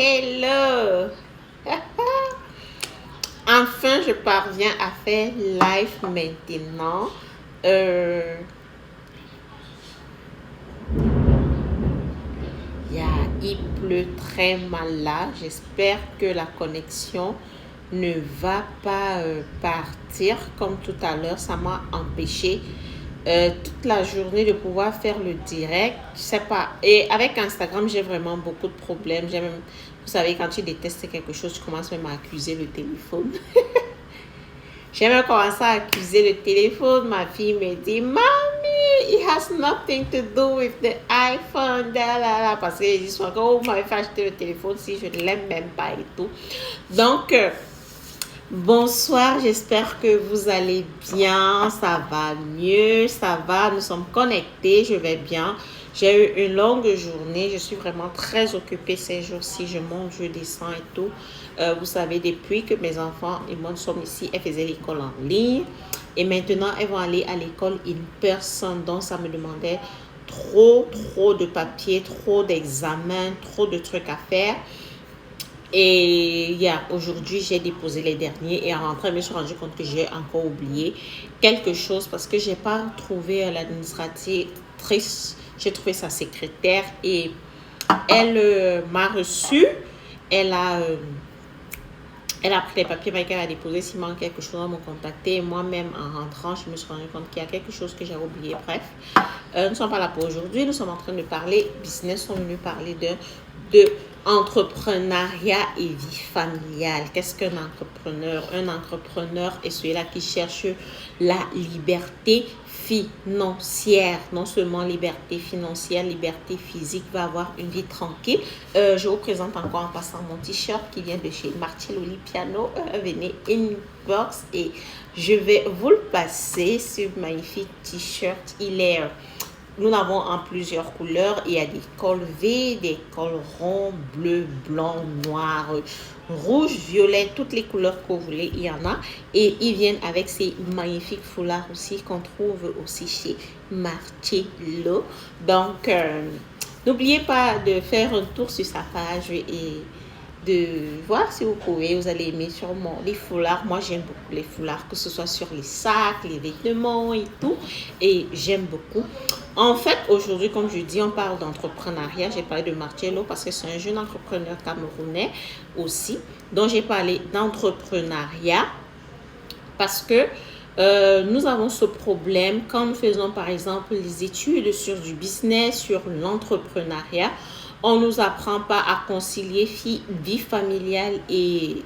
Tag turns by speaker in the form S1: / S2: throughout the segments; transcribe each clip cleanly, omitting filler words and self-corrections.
S1: Hello! Enfin, je parviens à faire live maintenant. Il pleut très mal là. J'espère que la connexion ne va pas partir comme tout à l'heure. Ça m'a empêché toute la journée de pouvoir faire le direct. Je sais pas. Et avec Instagram, j'ai vraiment beaucoup de problèmes. J'ai même, vous savez, quand tu détestes quelque chose, tu commences même à accuser le téléphone. J'ai même commencé à accuser le téléphone. Ma fille me dit, Mommy, it has nothing to do with the iPhone. Parce qu'ils disent que oh, m'avait fait acheter le téléphone si je ne l'aime même pas et tout. Donc, bonsoir, j'espère que vous allez bien, ça va mieux, ça va, nous sommes connectés, je vais bien. J'ai eu une longue journée, je suis vraiment très occupée ces jours-ci, je monte, je descends et tout. Vous savez, depuis que mes enfants et moi sommes ici, elles faisaient l'école en ligne. Et maintenant, elles vont aller à l'école in person, donc ça me demandait trop de papiers, trop d'examens, trop de trucs à faire. Et aujourd'hui, j'ai déposé les derniers et en rentrant, je me suis rendu compte que j'ai encore oublié quelque chose parce que je n'ai pas trouvé l'administratrice. J'ai trouvé sa secrétaire et elle m'a reçu. Elle a pris les papiers, elle a déposé. S'il manque quelque chose, elle m'a contacté. Moi-même, en rentrant, je me suis rendu compte qu'il y a quelque chose que j'ai oublié. Bref, nous ne sommes pas là pour aujourd'hui. Nous sommes en train de parler business. Nous sommes venus parler de entrepreneuriat et vie familiale. Qu'est-ce qu'un entrepreneur? Un entrepreneur est celui-là qui cherche la liberté financière. Non seulement liberté financière, liberté physique, va avoir une vie tranquille. Je vous présente encore en passant mon t-shirt qui vient de chez Marcello Piano. Venez inbox et je vais vous le passer. Ce magnifique t-shirt, nous l'avons en plusieurs couleurs. Il y a des cols V, des cols ronds, bleu, blanc, noir, rouge, violet, toutes les couleurs que vous voulez, il y en a. Et ils viennent avec ces magnifiques foulards aussi qu'on trouve aussi chez Marcello. Donc, n'oubliez pas de faire un tour sur sa page et de voir si vous pouvez, vous allez aimer sûrement les foulards. Moi, j'aime beaucoup les foulards, que ce soit sur les sacs, les vêtements et tout. Et j'aime beaucoup. En fait, aujourd'hui, comme je dis, on parle d'entrepreneuriat. J'ai parlé de Marcello parce que c'est un jeune entrepreneur camerounais aussi. Donc, j'ai parlé d'entrepreneuriat parce que nous avons ce problème quand nous faisons, par exemple, les études sur du business, sur l'entrepreneuriat. On ne nous apprend pas à concilier vie familiale et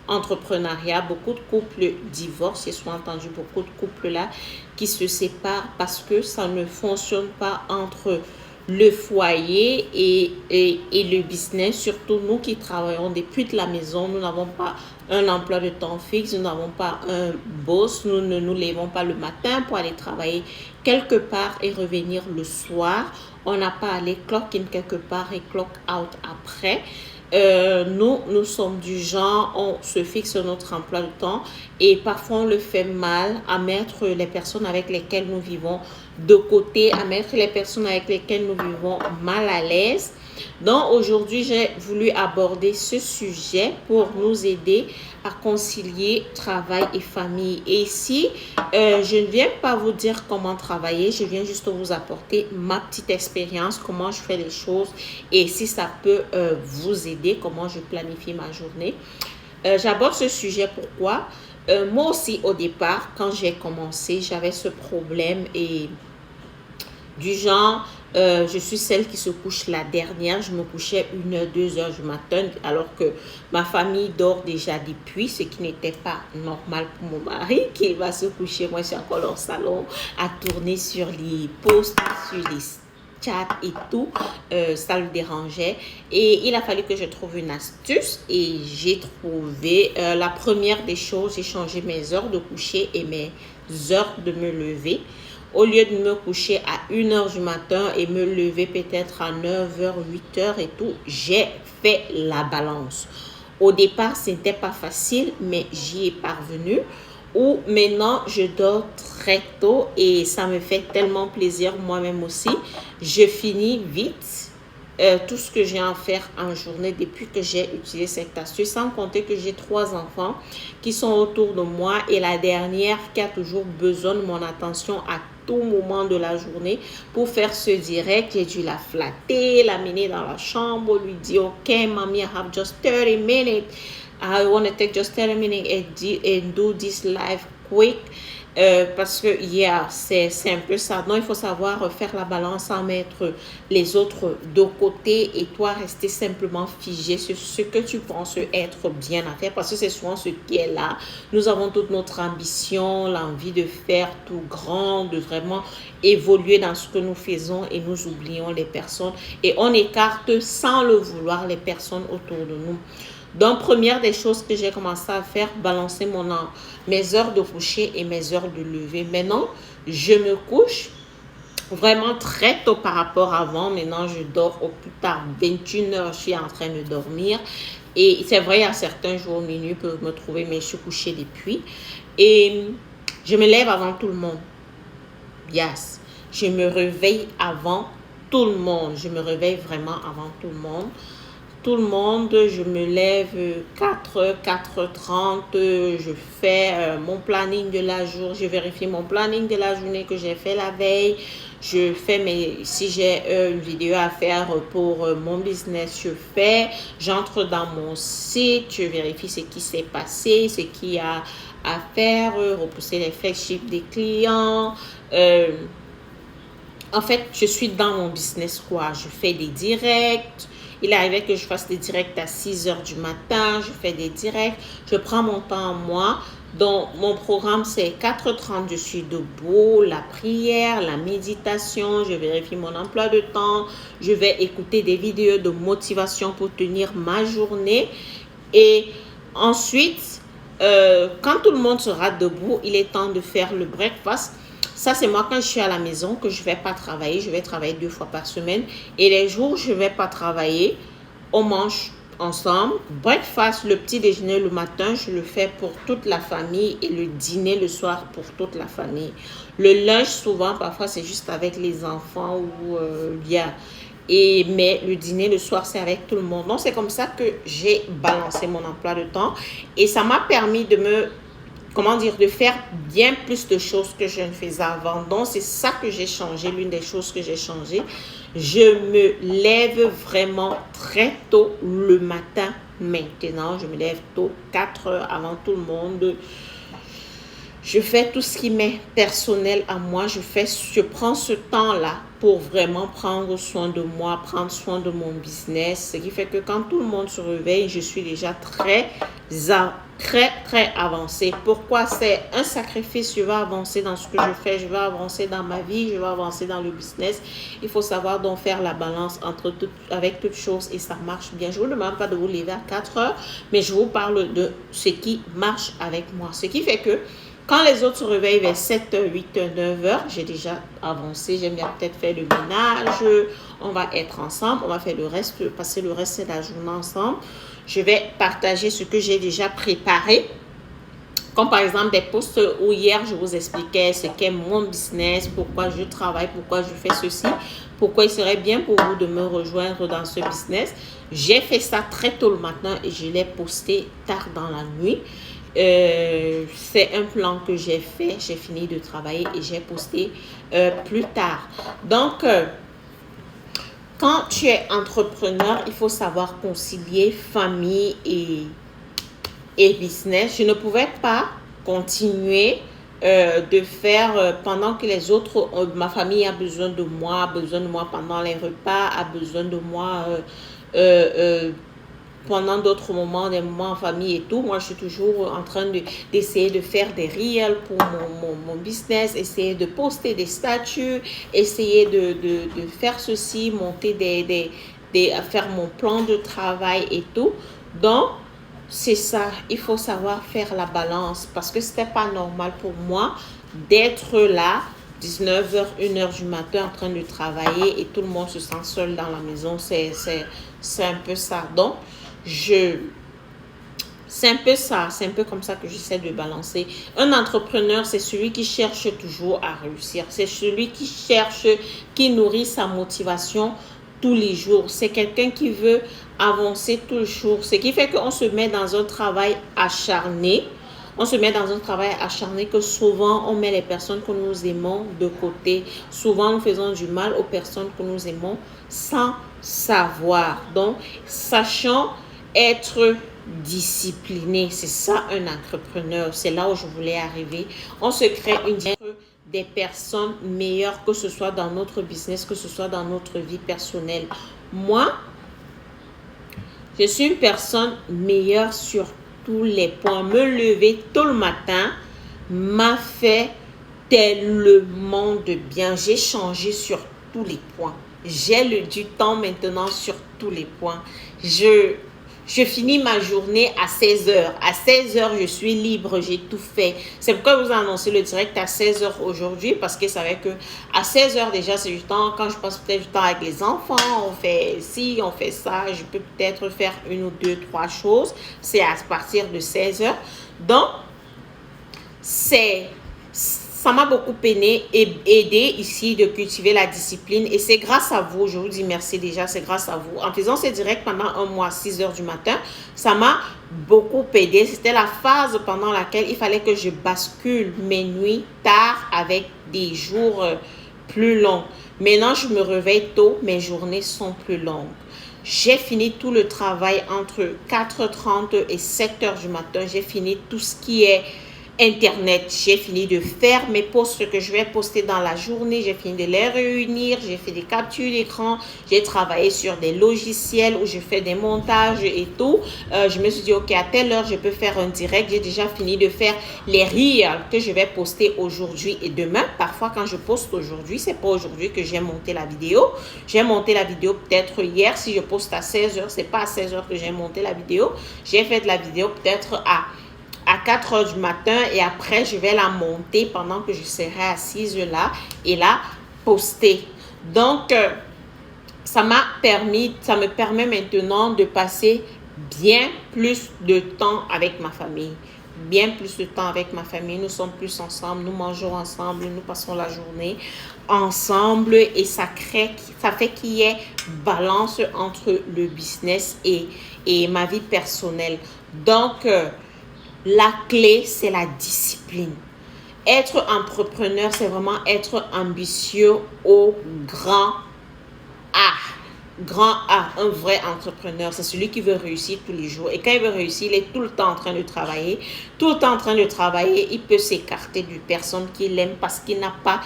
S1: entrepreneuriat. Beaucoup de couples divorcent. J'ai souvent entendu beaucoup de couples là qui se séparent parce que ça ne fonctionne pas entre le foyer et le business. Surtout nous qui travaillons depuis de la maison, nous n'avons pas un emploi de temps fixe, nous n'avons pas un boss, nous ne nous levons pas le matin pour aller travailler quelque part et revenir le soir. On n'a pas à aller clock in quelque part et clock out après. Nous sommes du genre, on se fixe notre emploi de temps et parfois on le fait mal à mettre les personnes avec lesquelles nous vivons de côté, à mettre les personnes avec lesquelles nous vivons mal à l'aise. Donc aujourd'hui, j'ai voulu aborder ce sujet pour nous aider à concilier travail et famille. Et ici, je ne viens pas vous dire comment travailler, je viens juste vous apporter ma petite expérience, comment je fais les choses et si ça peut vous aider, comment je planifie ma journée. J'aborde ce sujet pourquoi moi aussi au départ, quand j'ai commencé, j'avais ce problème et du genre, je suis celle qui se couche la dernière. Je me couchais 1h, 2h du matin alors que ma famille dort déjà depuis, ce qui n'était pas normal pour mon mari qui va se coucher. Moi, je suis encore dans le salon à tourner sur les posts, sur les chats et tout. Ça le dérangeait et il a fallu que je trouve une astuce et j'ai trouvé la première des choses, j'ai changé mes heures de coucher et mes heures de me lever. Au lieu de me coucher à 1h du matin et me lever peut-être à 9h, 8h et tout, j'ai fait la balance. Au départ, ce n'était pas facile, mais j'y ai parvenu. Ou maintenant, je dors très tôt et ça me fait tellement plaisir moi-même aussi. Je finis vite. tout ce que j'ai à faire en journée depuis que j'ai utilisé cette astuce, sans compter que j'ai 3 enfants qui sont autour de moi et la dernière qui a toujours besoin de mon attention à tout moment de la journée pour faire ce direct. J'ai dû la flatter, l'amener dans la chambre, lui dire ok mommy, I have just 30 minutes, I want to take just 30 minutes and do this live quick. Parce que c'est un peu ça. Donc, il faut savoir faire la balance sans mettre les autres de côté et toi rester simplement figé sur ce que tu penses être bien à faire parce que c'est souvent ce qui est là. Nous avons toute notre ambition, l'envie de faire tout grand, de vraiment évoluer dans ce que nous faisons et nous oublions les personnes et on écarte sans le vouloir les personnes autour de nous. Donc, première des choses que j'ai commencé à faire, balancer mes heures de coucher et mes heures de lever. Maintenant, je me couche vraiment très tôt par rapport à avant. Maintenant, je dors au plus tard 21h, je suis en train de dormir. Et c'est vrai, il y a certains jours, minuit peuvent me trouver, mais je suis couchée depuis. Et je me lève avant tout le monde. Yes. Je me réveille avant tout le monde. Je me réveille vraiment avant tout le monde. Tout le monde, je me lève 4h, 4h30, je fais mon planning de la journée, je vérifie mon planning de la journée que j'ai fait la veille, je fais si j'ai une vidéo à faire pour mon business, je fais, j'entre dans mon site, je vérifie ce qui s'est passé, ce qu'il y a à faire, repousser les flagships des clients, en fait, je suis dans mon business quoi, je fais des directs. Il arrivait que je fasse des directs à 6h du matin, je fais des directs, je prends mon temps moi. Donc, mon programme, c'est 4h30, je suis debout, la prière, la méditation, je vérifie mon emploi de temps, je vais écouter des vidéos de motivation pour tenir ma journée. Et ensuite, quand tout le monde sera debout, il est temps de faire le breakfast. Ça, c'est moi quand je suis à la maison que je ne vais pas travailler. Je vais travailler 2 fois par semaine. Et les jours où je ne vais pas travailler, on mange ensemble. Breakfast, le petit déjeuner le matin, je le fais pour toute la famille. Et le dîner le soir pour toute la famille. Le lunch, souvent, parfois, c'est juste avec les enfants ou bien. Mais le dîner le soir, c'est avec tout le monde. Donc, c'est comme ça que j'ai balancé mon emploi de temps. Et ça m'a permis de de faire bien plus de choses que je ne faisais avant. Donc, c'est ça que j'ai changé, l'une des choses que j'ai changé. Je me lève vraiment très tôt le matin maintenant. Je me lève tôt, 4h avant tout le monde. Je fais tout ce qui m'est personnel à moi. Je prends ce temps-là pour vraiment prendre soin de moi, prendre soin de mon business. Ce qui fait que quand tout le monde se réveille, je suis déjà très avancé. Pourquoi? C'est un sacrifice. Je vais avancer dans ce que je fais, je vais avancer dans ma vie, je vais avancer dans le business. Il faut savoir donc faire la balance avec toutes choses et ça marche bien. Je ne vous demande pas de vous lever à 4h, mais je vous parle de ce qui marche avec moi. Ce qui fait que quand les autres se réveillent vers 7h, 8h, 9h, j'ai déjà avancé, j'aime bien peut-être faire le ménage, on va être ensemble, on va faire passer le reste de la journée ensemble. Je vais partager ce que j'ai déjà préparé, comme par exemple des posts où hier je vous expliquais ce qu'est mon business, pourquoi je travaille, pourquoi je fais ceci, pourquoi il serait bien pour vous de me rejoindre dans ce business. J'ai fait ça très tôt le matin et je l'ai posté tard dans la nuit. C'est un plan que j'ai fait, j'ai fini de travailler et j'ai posté plus tard. Donc, quand tu es entrepreneur, il faut savoir concilier famille et business. Je ne pouvais pas continuer de faire pendant que les autres, ma famille a besoin de moi pendant les repas, a besoin de moi pendant d'autres moments, des moments en famille et tout. Moi, je suis toujours en train d'essayer de faire des reels pour mon business, essayer de poster des statuts, essayer de faire ceci, monter faire mon plan de travail et tout. Donc, c'est ça. Il faut savoir faire la balance parce que c'était pas normal pour moi d'être là 19h, 1h du matin en train de travailler et tout le monde se sent seul dans la maison. C'est un peu ça. Donc, c'est un peu ça, c'est un peu comme ça que j'essaie de balancer. Un entrepreneur, c'est celui qui cherche toujours à réussir. C'est celui qui nourrit sa motivation tous les jours. C'est quelqu'un qui veut avancer toujours. Ce qui fait qu'on se met dans un travail acharné. On se met dans un travail acharné que souvent on met les personnes que nous aimons de côté. Souvent nous faisons du mal aux personnes que nous aimons sans savoir. Donc, sachant être discipliné, c'est ça un entrepreneur. C'est là où je voulais arriver. On se crée des personnes meilleures, que ce soit dans notre business, que ce soit dans notre vie personnelle. Moi, je suis une personne meilleure sur tous les points. Me lever tôt le matin m'a fait tellement de bien. J'ai changé sur tous les points. J'ai du temps maintenant sur tous les points. Je finis ma journée à 16 heures. À 16 heures, je suis libre, j'ai tout fait. C'est pourquoi vous annoncez le direct à 16 heures aujourd'hui, parce que ça savez que à 16 heures déjà, c'est du temps. Quand je passe peut-être du temps avec les enfants, on fait ci, on fait ça. Je peux peut-être faire une ou deux, trois choses. C'est à partir de 16 heures. Donc, ça m'a beaucoup aidé ici de cultiver la discipline et c'est grâce à vous, je vous dis merci déjà, c'est grâce à vous. En faisant ces directs pendant un mois à 6 heures du matin, ça m'a beaucoup aidé. C'était la phase pendant laquelle il fallait que je bascule mes nuits tard avec des jours plus longs. Maintenant, je me réveille tôt, mes journées sont plus longues. J'ai fini tout le travail entre 4h30 et 7h du matin. J'ai fini tout ce qui est Internet, j'ai fini de faire mes posts que je vais poster dans la journée, j'ai fini de les réunir, j'ai fait des captures d'écran, j'ai travaillé sur des logiciels où je fais des montages et tout. Je me suis dit, ok, à telle heure, je peux faire un direct. J'ai déjà fini de faire les reels que je vais poster aujourd'hui et demain. Parfois, quand je poste aujourd'hui, c'est pas aujourd'hui que j'ai monté la vidéo. J'ai monté la vidéo peut-être hier. Si je poste à 16 heures, c'est pas à 16 heures que j'ai monté la vidéo. J'ai fait de la vidéo peut-être à 4 heures du matin et après je vais la monter pendant que je serai assise là et la poster. Donc ça me permet maintenant de passer bien plus de temps avec ma famille. Bien plus de temps avec ma famille, nous sommes plus ensemble, nous mangeons ensemble, nous passons la journée ensemble et ça fait qu'il y ait balance entre le business et ma vie personnelle. Donc la clé, c'est la discipline. Être entrepreneur, c'est vraiment être ambitieux au grand A. Grand A, un vrai entrepreneur, c'est celui qui veut réussir tous les jours. Et quand il veut réussir, il est tout le temps en train de travailler. Tout le temps en train de travailler, il peut s'écarter d'une personne qu'il aime parce qu'il n'a pas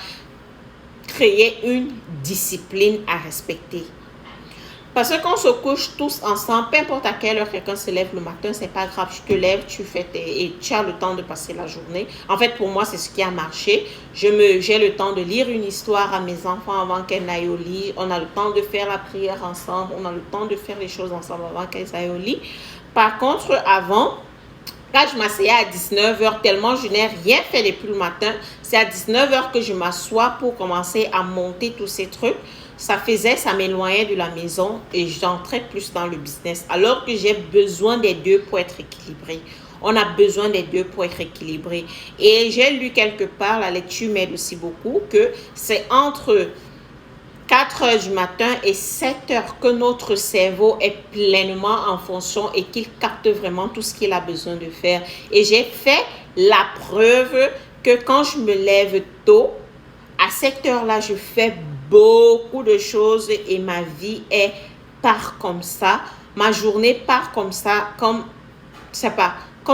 S1: créé une discipline à respecter. Parce que quand on se couche tous ensemble, peu importe à quelle heure quelqu'un se lève le matin, c'est pas grave, tu te lèves, tu fais et tu as le temps de passer la journée. En fait, pour moi, c'est ce qui a marché. J'ai le temps de lire une histoire à mes enfants avant qu'elles n'aillent au lit. On a le temps de faire la prière ensemble. On a le temps de faire les choses ensemble avant qu'elles aillent au lit. Par contre, avant, quand je m'asseyais à 19 heures, tellement je n'ai rien fait depuis le matin, c'est à 19 heures que je m'assois pour commencer à monter tous ces trucs. Ça m'éloignait de la maison et j'entrais plus dans le business. Alors que j'ai besoin des deux pour être équilibré. On a besoin des deux pour être équilibré. Et j'ai lu quelque part, la lecture m'aide aussi beaucoup, que c'est entre 4 heures du matin et 7 heures que notre cerveau est pleinement en fonction et qu'il capte vraiment tout ce qu'il a besoin de faire. Et j'ai fait la preuve que quand je me lève tôt, à cette heure-là, je fais beaucoup de choses et ma vie part comme ça. Ma journée part comme ça, comme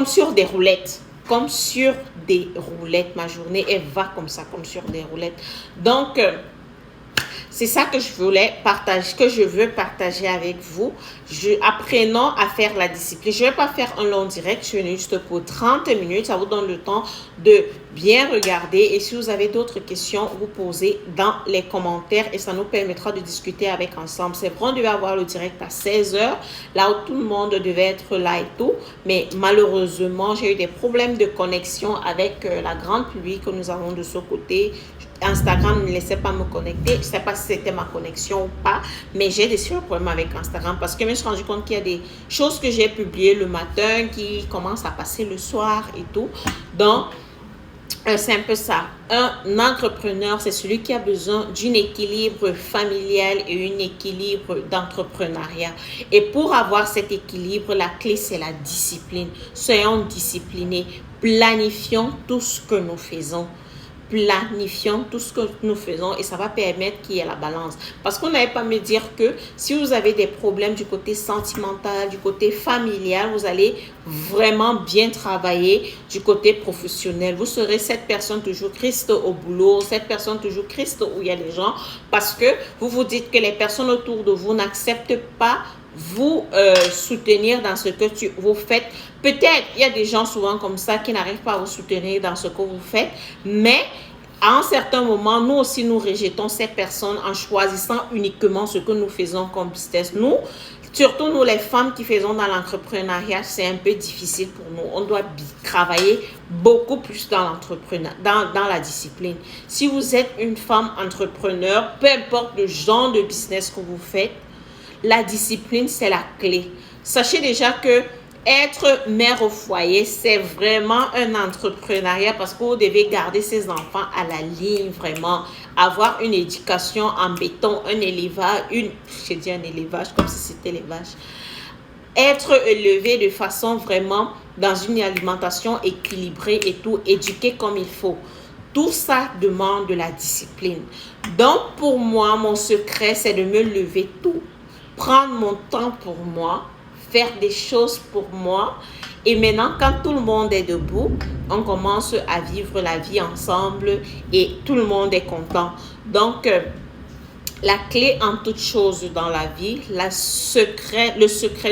S1: sur des roulettes. Comme sur des roulettes. Ma journée, elle va comme ça, comme sur des roulettes. Donc, c'est ça que je veux partager avec vous. Apprenons à faire la discipline. Je ne vais pas faire un long direct, je vais juste pour 30 minutes. Ça vous donne le temps de bien regarder. Et si vous avez d'autres questions, vous posez dans les commentaires et ça nous permettra de discuter avec ensemble. C'est vrai, on devait avoir le direct à 16 heures, là où tout le monde devait être là et tout. Mais malheureusement, j'ai eu des problèmes de connexion avec la grande public que nous avons de ce côté. Instagram ne laissait pas me connecter. Je ne sais pas si c'était ma connexion ou pas, mais j'ai des sérieux problèmes avec Instagram parce que je me suis rendu compte qu'il y a des choses que j'ai publiées le matin qui commencent à passer le soir et tout. Donc, C'est un peu ça. Un entrepreneur, c'est celui qui a besoin d'un équilibre familial et un équilibre d'entrepreneuriat. Et pour avoir cet équilibre, la clé, c'est la discipline. Soyons disciplinés. Planifions tout ce que nous faisons. Planifions tout ce que nous faisons et ça va permettre qu'il y ait la balance. Parce qu'on n'allait pas me dire que si vous avez des problèmes du côté sentimental, du côté familial, vous allez vraiment bien travailler du côté professionnel. Vous serez cette personne toujours Christ au boulot, cette personne toujours Christ où il y a les gens, parce que vous vous dites que les personnes autour de vous n'acceptent pas vous soutenir dans ce que vous faites. Peut-être il y a des gens souvent comme ça qui n'arrivent pas à vous soutenir dans ce que vous faites, mais à un certain moment, nous aussi nous rejetons ces personnes en choisissant uniquement ce que nous faisons comme business. Nous, surtout nous les femmes qui faisons dans l'entrepreneuriat, c'est un peu difficile pour nous. On doit travailler beaucoup plus dans l'entrepreneuriat, dans la discipline. Si vous êtes une femme entrepreneur, peu importe le genre de business que vous faites, la discipline, c'est la clé. Sachez déjà que être mère au foyer, c'est vraiment un entrepreneuriat parce que vous devez garder ses enfants à la ligne, vraiment. Avoir une éducation en béton, un élevage, j'ai dit un élevage comme si c'était les vaches. Être élevé de façon vraiment dans une alimentation équilibrée et tout, éduqué comme il faut. Tout ça demande de la discipline. Donc, pour moi, mon secret, c'est de me lever tôt, prendre mon temps pour moi, faire des choses pour moi. Et maintenant, quand tout le monde est debout, on commence à vivre la vie ensemble et tout le monde est content. Donc, la clé en toute chose dans la vie, le secret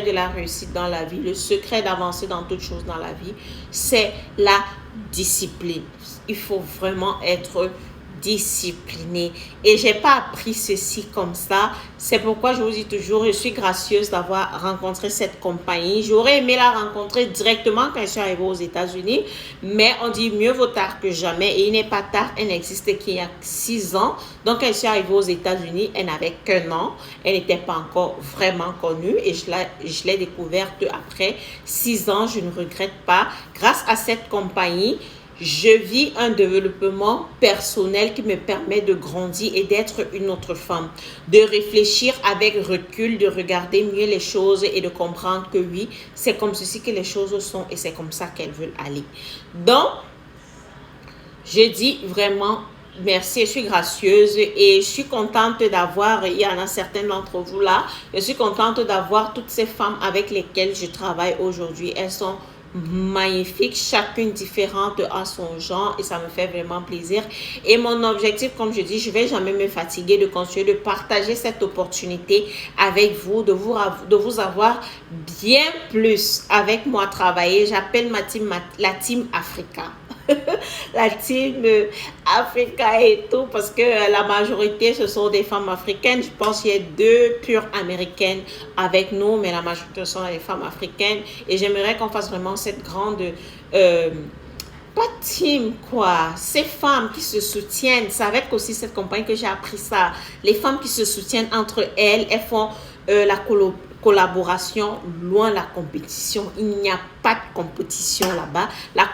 S1: de la réussite dans la vie, le secret d'avancer dans toute chose dans la vie, c'est la discipline. Il faut vraiment être disciplinée. Et j'ai pas appris ceci comme ça. C'est pourquoi je vous dis toujours, je suis gracieuse d'avoir rencontré cette compagnie. J'aurais aimé la rencontrer directement quand je suis arrivée aux États-Unis, mais on dit mieux vaut tard que jamais. Et il n'est pas tard, elle n'existe qu'il y a 6 ans. Donc, quand je suis arrivée aux États-Unis, elle n'avait qu'un an. Elle n'était pas encore vraiment connue et je l'ai découverte après 6 ans. Je ne regrette pas. Grâce à cette compagnie, je vis un développement personnel qui me permet de grandir et d'être une autre femme, de réfléchir avec recul, de regarder mieux les choses et de comprendre que oui, c'est comme ceci que les choses sont et c'est comme ça qu'elles veulent aller. Donc, je dis vraiment merci, je suis gracieuse et je suis contente d'avoir, il y en a certaines d'entre vous là, je suis contente d'avoir toutes ces femmes avec lesquelles je travaille aujourd'hui. Elles sont magnifique, chacune différente à son genre et ça me fait vraiment plaisir. Et mon objectif, comme je dis, je vais jamais me fatiguer de continuer de partager cette opportunité avec vous, de vous avoir bien plus avec moi travailler. J'appelle ma team la team Africa. La team Africa et tout, parce que la majorité ce sont des femmes africaines. Je pense qu'il y a 2 pures américaines avec nous, mais la majorité sont des femmes africaines et j'aimerais qu'on fasse vraiment cette grande pas team quoi, ces femmes qui se soutiennent. C'est avec aussi cette compagnie que j'ai appris ça. Les femmes qui se soutiennent entre elles, elles font la collaboration, loin la compétition. Il n'y a pas de compétition là-bas. La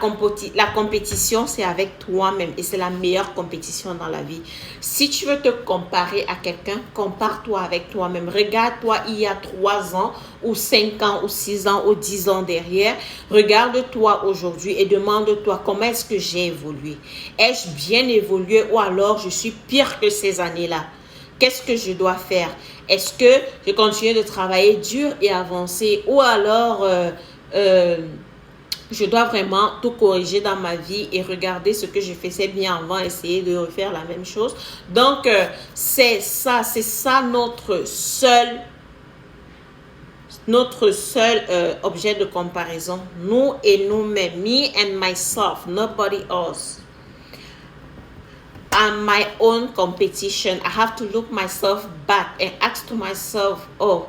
S1: compétition, c'est avec toi-même et c'est la meilleure compétition dans la vie. Si tu veux te comparer à quelqu'un, compare-toi avec toi-même. Regarde-toi il y a 3 ans ou 5 ans ou 6 ans ou 10 ans derrière. Regarde-toi aujourd'hui et demande-toi comment est-ce que j'ai évolué. Ai-je bien évolué ou alors je suis pire que ces années-là? Qu'est-ce que je dois faire? Est-ce que je continue de travailler dur et avancer ou alors je dois vraiment tout corriger dans ma vie et regarder ce que je faisais bien avant, essayer de refaire la même chose. Donc, c'est ça notre seul objet de comparaison. Nous et nous-mêmes, me and myself, nobody else. I'm my own competition. I have to look myself back and ask to myself, oh,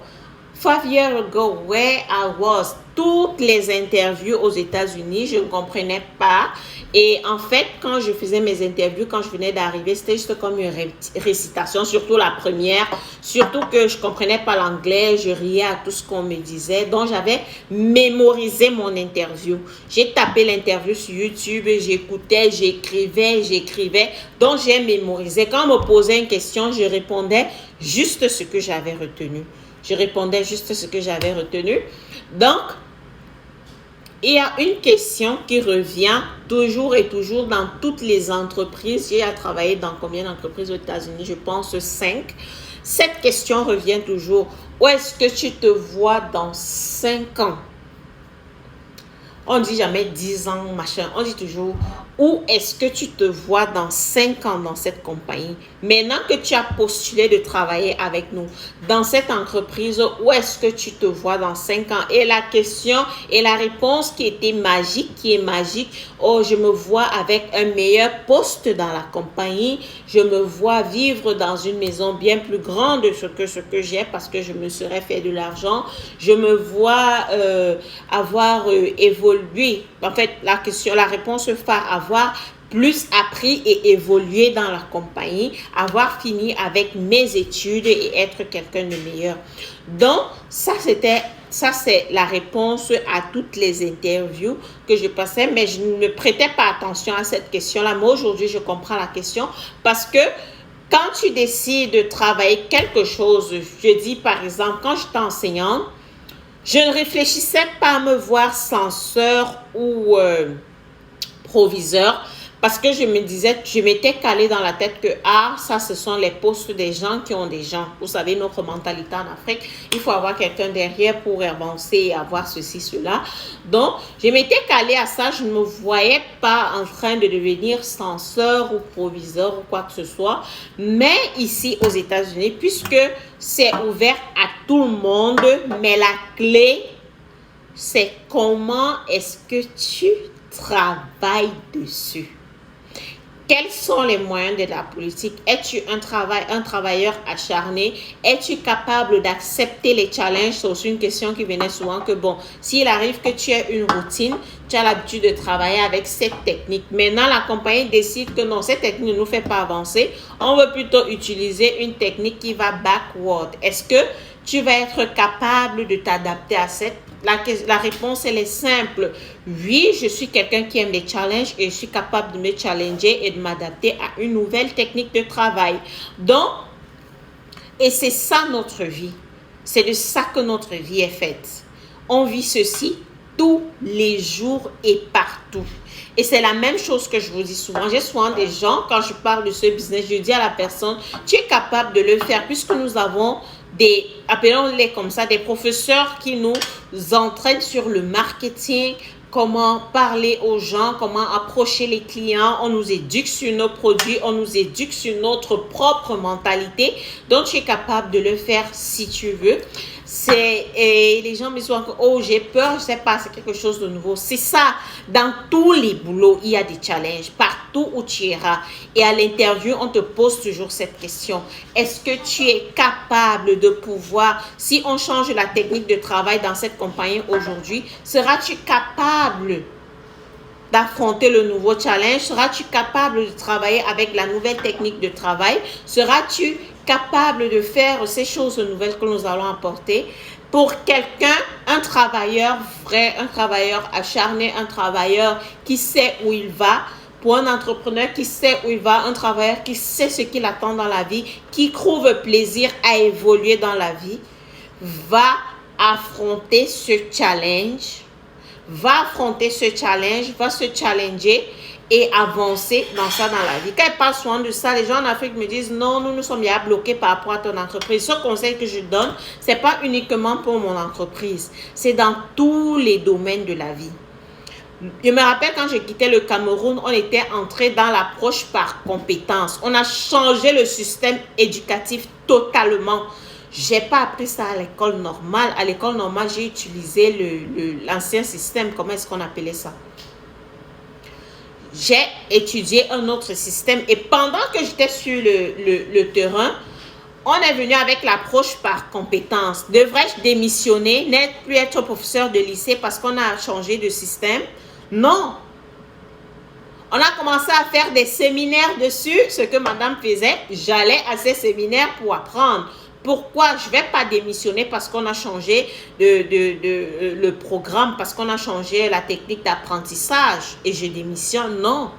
S1: 5 years ago, where I was, toutes les interviews aux États-Unis. Je ne comprenais pas. Et en fait, quand je faisais mes interviews, quand je venais d'arriver, c'était juste comme une récitation, surtout la première. Surtout que je ne comprenais pas l'anglais, je riais à tout ce qu'on me disait. Donc, j'avais mémorisé mon interview. J'ai tapé l'interview sur YouTube, j'écoutais, j'écrivais. Donc, j'ai mémorisé. Quand on me posait une question, je répondais juste ce que j'avais retenu. Donc, il y a une question qui revient toujours et toujours dans toutes les entreprises. J'ai travaillé dans combien d'entreprises aux États-Unis? Je pense 5. Cette question revient toujours. Où est-ce que tu te vois dans 5 ans? On dit jamais 10 ans, machin. On dit toujours, où est-ce que tu te vois dans 5 ans dans cette compagnie? Maintenant que tu as postulé de travailler avec nous dans cette entreprise, où est-ce que tu te vois dans 5 ans? Et la question et la réponse qui était magique, oh, je me vois avec un meilleur poste dans la compagnie. Je me vois vivre dans une maison bien plus grande que ce que j'ai parce que je me serais fait de l'argent. Je me vois avoir évolué. En fait, la réponse phare, avoir plus appris et évolué dans la compagnie, avoir fini avec mes études et être quelqu'un de meilleur. Donc, ça c'est la réponse à toutes les interviews que je passais, mais je ne prêtais pas attention à cette question-là. Mais aujourd'hui, je comprends la question parce que quand tu décides de travailler quelque chose, je dis par exemple, quand j'étais enseignante, je ne réfléchissais pas à me voir censeur ou proviseur parce que je me disais, je m'étais calé dans la tête que ça ce sont les postes des gens qui ont des gens. Vous savez, notre mentalité en Afrique, il faut avoir quelqu'un derrière pour avancer et avoir ceci, cela. Donc, je m'étais calé à ça, je ne me voyais pas en train de devenir censeur ou proviseur ou quoi que ce soit. Mais ici aux États-Unis, puisque c'est ouvert à tout le monde, mais la clé, c'est comment est-ce que tu travailles dessus. Quels sont les moyens de la politique? Es-tu un travailleur acharné? Es-tu capable d'accepter les challenges? C'est aussi une question qui venait souvent que bon, s'il arrive que tu aies une routine, tu as l'habitude de travailler avec cette technique. Maintenant, la compagnie décide que non, cette technique ne nous fait pas avancer. On veut plutôt utiliser une technique qui va backward. Est-ce que tu vas être capable de t'adapter à cette? La réponse, elle est simple. Oui, je suis quelqu'un qui aime les challenges et je suis capable de me challenger et de m'adapter à une nouvelle technique de travail. Donc, et c'est ça notre vie. C'est de ça que notre vie est faite. On vit ceci tous les jours et partout. Et c'est la même chose que je vous dis souvent. J'ai souvent des gens, quand je parle de ce business, je dis à la personne, tu es capable de le faire puisque nous avons appelons-les comme ça, des professeurs qui nous entraînent sur le marketing, comment parler aux gens, comment approcher les clients. On nous éduque sur nos produits, on nous éduque sur notre propre mentalité. Donc, tu es capable de le faire si tu veux. Et les gens me disent que oh, j'ai peur, je sais pas, c'est quelque chose de nouveau. C'est ça. Dans tous les boulots, il y a des challenges. Partout où tu iras. Et à l'interview, on te pose toujours cette question. Est-ce que tu es capable de pouvoir, si on change la technique de travail dans cette compagnie aujourd'hui, seras-tu capable d'affronter le nouveau challenge? Seras-tu capable de travailler avec la nouvelle technique de travail? Seras-tu capable de faire ces choses nouvelles que nous allons apporter? Pour quelqu'un, un travailleur vrai, un travailleur acharné, un travailleur qui sait où il va, pour un entrepreneur qui sait où il va, un travailleur qui sait ce qu'il attend dans la vie, qui trouve plaisir à évoluer dans la vie, va affronter ce challenge, va se challenger et avancer dans ça dans la vie. Quand je parle souvent de ça, les gens en Afrique me disent non, nous sommes bien bloqués par rapport à ton entreprise. Ce conseil que je donne, ce n'est pas uniquement pour mon entreprise, c'est dans tous les domaines de la vie. Je me rappelle quand j'ai quitté le Cameroun, on était entré dans l'approche par compétence. On a changé le système éducatif totalement. Je n'ai pas appris ça à l'école normale. À l'école normale, j'ai utilisé l'ancien système. Comment est-ce qu'on appelait ça? J'ai étudié un autre système. Et pendant que j'étais sur le terrain, On est venu avec l'approche par compétence. Devrais-je démissionner, n'être plus être professeur de lycée parce qu'on a changé de système? Non. On a commencé à faire des séminaires dessus, ce que madame faisait. J'allais à ces séminaires pour apprendre. Pourquoi je ne vais pas démissionner parce qu'on a changé le programme, parce qu'on a changé la technique d'apprentissage et je démissionne? Non.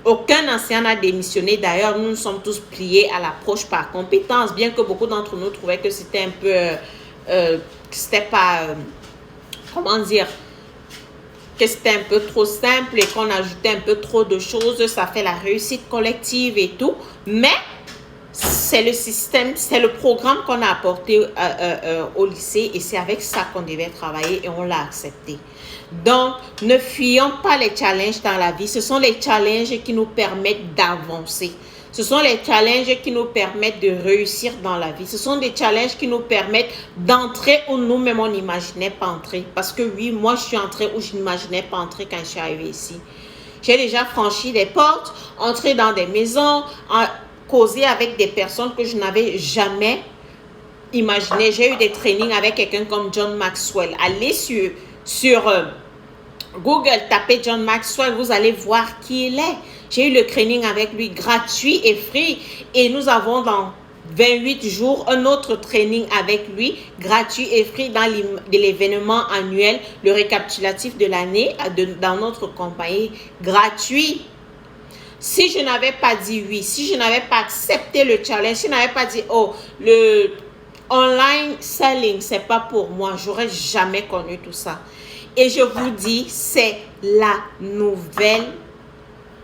S1: Aucun enseignant n'a démissionné. D'ailleurs, nous nous sommes tous pliés à l'approche par compétence, bien que beaucoup d'entre nous trouvaient que c'était un peu... c'était pas... comment dire? Que c'était un peu trop simple et qu'on ajoutait un peu trop de choses. Ça fait la réussite collective et tout. Mais c'est le système, c'est le programme qu'on a apporté au lycée et c'est avec ça qu'on devait travailler et on l'a accepté. Donc, ne fuyons pas les challenges dans la vie. Ce sont les challenges qui nous permettent d'avancer. Ce sont les challenges qui nous permettent de réussir dans la vie. Ce sont des challenges qui nous permettent d'entrer où nous-mêmes on n'imaginait pas entrer. Parce que oui, moi je suis entrée où je n'imaginais pas entrer quand je suis arrivée ici. J'ai déjà franchi des portes, entré dans des maisons, causé avec des personnes que je n'avais jamais imaginé. J'ai eu des trainings avec quelqu'un comme John Maxwell. Allez sur Google, tapez John Maxwell, vous allez voir qui il est. J'ai eu le training avec lui gratuit et free et nous avons dans 28 jours un autre training avec lui gratuit et free dans l'événement annuel, le récapitulatif de l'année dans notre compagnie gratuit. Si je n'avais pas dit oui, si je n'avais pas accepté le challenge, si je n'avais pas dit oh, le online selling, c'est pas pour moi, j'aurais jamais connu tout ça. Et je vous dis, c'est la nouvelle.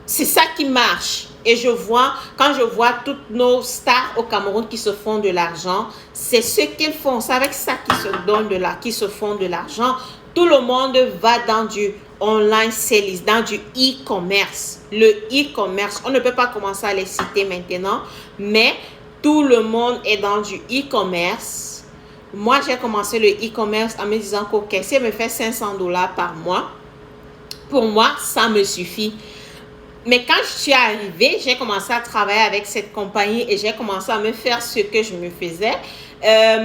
S1: C'est ça qui marche. Et je vois, quand je vois toutes nos stars au Cameroun qui se font de l'argent, c'est ce qu'ils font. C'est avec ça qu'ils se donnent qui se font de l'argent. Tout le monde va dans du online selling, dans du e-commerce. Le e-commerce, on ne peut pas commencer à les citer maintenant, mais tout le monde est dans du e-commerce. Moi, j'ai commencé le e-commerce en me disant que si elle me fait $500 par mois, pour moi, ça me suffit. Mais quand je suis arrivée, j'ai commencé à travailler avec cette compagnie et j'ai commencé à me faire ce que je me faisais.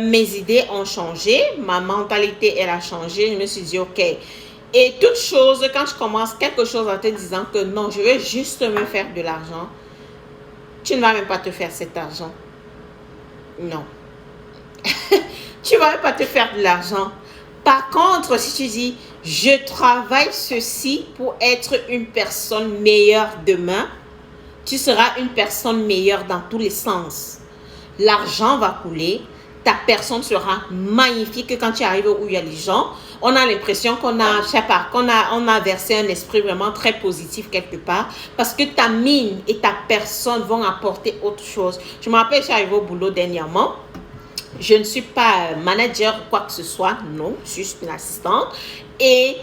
S1: Mes idées ont changé, ma mentalité, elle a changé. Je me suis dit, ok. Et toute chose, quand je commence quelque chose en te disant que non, je veux juste me faire de l'argent, tu ne vas même pas te faire cet argent. Non. Tu ne vas même pas te faire de l'argent. Par contre, si tu dis, je travaille ceci pour être une personne meilleure demain, tu seras une personne meilleure dans tous les sens. L'argent va couler, ta personne sera magnifique quand tu arrives où il y a les gens. On a l'impression qu'on a, je sais pas, on a versé un esprit vraiment très positif quelque part parce que ta mine et ta personne vont apporter autre chose. Je me rappelle, je suis arrivée au boulot dernièrement. Je ne suis pas manager ou quoi que ce soit, non, je suis une assistante. Et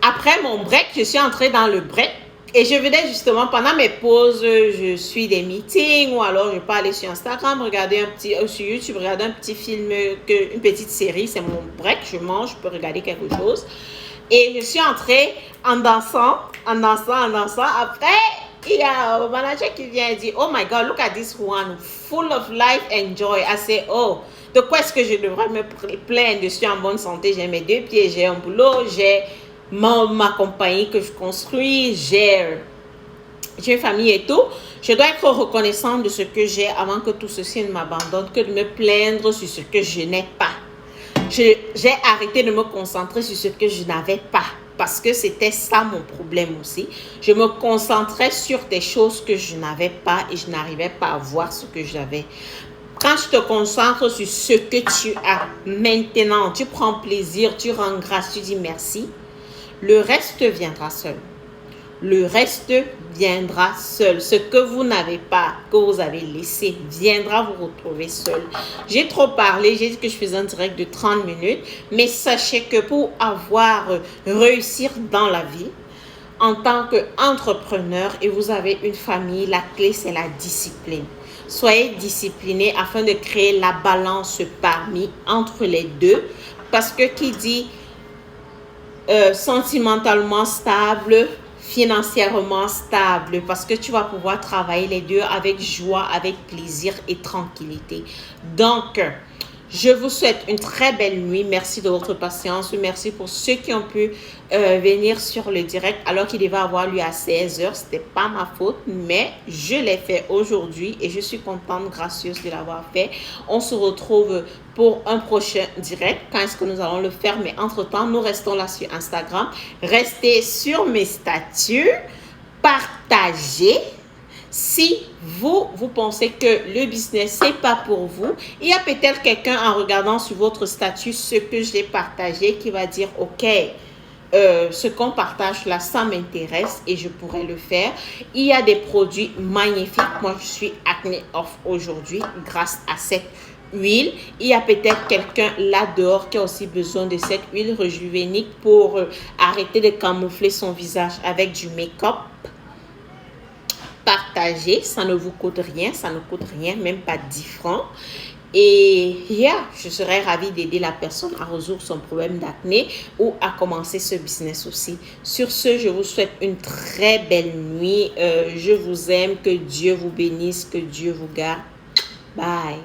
S1: après mon break, je suis entrée dans le break et je venais justement pendant mes pauses, je suis des meetings ou alors je peux aller sur Instagram, regarder sur YouTube, regarder un petit film, une petite série, c'est mon break, je mange, je peux regarder quelque chose. Et je suis entrée en dansant. Après, il y a un manager qui vient et dit, oh my God, look at this one, full of life and joy. I say, oh, de quoi est-ce que je devrais me plaindre? Je suis en bonne santé, j'ai mes 2 pieds, j'ai un boulot, j'ai ma compagnie que je construis, j'ai une famille et tout. Je dois être reconnaissante de ce que j'ai avant que tout ceci ne m'abandonne, que de me plaindre sur ce que je n'ai pas. J'ai arrêté de me concentrer sur ce que je n'avais pas. Parce que c'était ça mon problème aussi. Je me concentrais sur des choses que je n'avais pas et je n'arrivais pas à voir ce que j'avais. Quand je te concentres sur ce que tu as maintenant, tu prends plaisir, tu rends grâce, tu dis merci, le reste viendra seul. Le reste viendra seul. Ce que vous n'avez pas, que vous avez laissé, viendra vous retrouver seul. J'ai trop parlé, j'ai dit que je faisais un direct de 30 minutes, mais sachez que pour réussir dans la vie, en tant qu'entrepreneur et vous avez une famille, la clé c'est la discipline. Soyez disciplinés afin de créer la balance entre les deux, parce que qui dit sentimentalement stable, financièrement stable parce que tu vas pouvoir travailler les deux avec joie, avec plaisir et tranquillité. Donc, je vous souhaite une très belle nuit. Merci de votre patience. Merci pour ceux qui ont pu venir sur le direct alors qu'il devait avoir lieu à 16 h. Ce n'était pas ma faute, mais je l'ai fait aujourd'hui et je suis contente, gracieuse de l'avoir fait. On se retrouve pour un prochain direct. Quand est-ce que nous allons le faire? Mais entre-temps, nous restons là sur Instagram. Restez sur mes statuts. Partagez. Si vous pensez que le business, ce n'est pas pour vous, il y a peut-être quelqu'un en regardant sur votre statut ce que j'ai partagé qui va dire, OK, ce qu'on partage là, ça m'intéresse et je pourrais le faire. Il y a des produits magnifiques. Moi, je suis acné off aujourd'hui grâce à cette huile. Il y a peut-être quelqu'un là dehors qui a aussi besoin de cette huile rejuvénique pour arrêter de camoufler son visage avec du make-up. Partagez, ça ne vous coûte rien, ça ne coûte rien, même pas 10 francs. Et je serais ravie d'aider la personne à résoudre son problème d'acné ou à commencer ce business aussi. Sur ce, je vous souhaite une très belle nuit. Je vous aime, que Dieu vous bénisse, que Dieu vous garde. Bye.